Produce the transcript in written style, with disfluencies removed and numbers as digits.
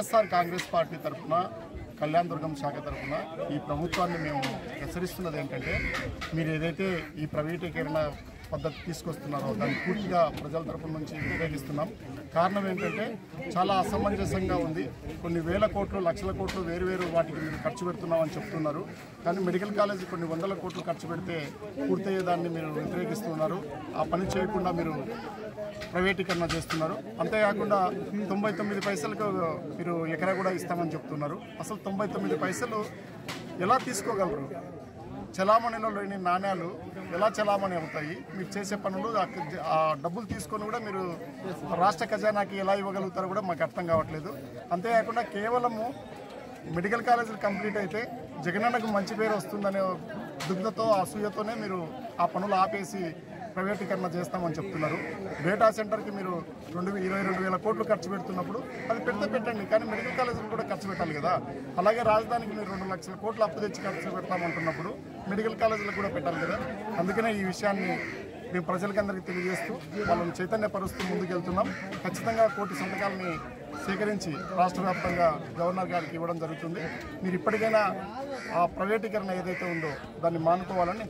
YSR Congress party తరఫున కళ్యాణ దుర్గం శాఖ తరఫున ఈ ప్రభుత్వాన్ని మేము హెచ్చరిస్తున్నది ఏంటంటే, మీరు ఏదైతే ఈ ప్రైవేటీకరణ పద్ధతి తీసుకొస్తున్నారో దాన్ని పూర్తిగా ప్రజల తరఫున నుంచి వ్యతిరేకిస్తున్నాం. కారణం ఏంటంటే చాలా అసమంజసంగా ఉంది. కొన్ని వేల కోట్లు, లక్షల కోట్లు వేరు వాటికి మీరు ఖర్చు పెడుతున్నామని చెప్తున్నారు. కానీ మెడికల్ కాలేజీ కొన్ని వందల కోట్లు ఖర్చు పెడితే పూర్తయ్యేదాన్ని మీరు వ్యతిరేకిస్తున్నారు. ఆ పని చేయకుండా మీరు ప్రైవేటీకరణ చేస్తున్నారు. అంతేకాకుండా 99 పైసలకు మీరు ఎకరా కూడా ఇస్తామని చెప్తున్నారు. అసలు 99 పైసలు ఎలా తీసుకోగలరు? చలామణిలో లేని నాణ్యాలు ఎలా చలామణి అవుతాయి? మీరు చేసే పనులు ఆ డబ్బులు తీసుకొని కూడా మీరు రాష్ట్ర ఖజానాకి ఎలా ఇవ్వగలుగుతారో కూడా మాకు అర్థం కావట్లేదు. అంతేకాకుండా కేవలము మెడికల్ కాలేజీలు కంప్లీట్ అయితే జగనన్నకు మంచి పేరు వస్తుందనే దుగ్ధతో, అసూయతోనే మీరు ఆ పనులు ఆపేసి ప్రైవేటీకరణ చేస్తామని చెప్తున్నారు. డేటా సెంటర్కి మీరు 22,000 కోట్లు ఖర్చు పెడుతున్నప్పుడు అది పెట్టండి, కానీ మెడికల్ కాలేజీలు కూడా ఖర్చు పెట్టాలి కదా. అలాగే రాజధానికి మీరు 2 లక్షల కోట్లు అప్పు తెచ్చి ఖర్చు పెడతామంటున్నప్పుడు మెడికల్ కాలేజీలకు కూడా పెట్టాలి కదా. అందుకనే ఈ విషయాన్ని మేము ప్రజలకందరికీ తెలియజేస్తూ వాళ్ళని చైతన్యపరుస్తూ ముందుకెళ్తున్నాం. ఖచ్చితంగా 1 కోటి సంతకాలని సేకరించి రాష్ట్ర వ్యాప్తంగా గవర్నర్ గారికి ఇవ్వడం జరుగుతుంది. మీరు ఇప్పటికైనా ఆ ప్రైవేటీకరణ ఏదైతే ఉందో దాన్ని మానుకోవాలని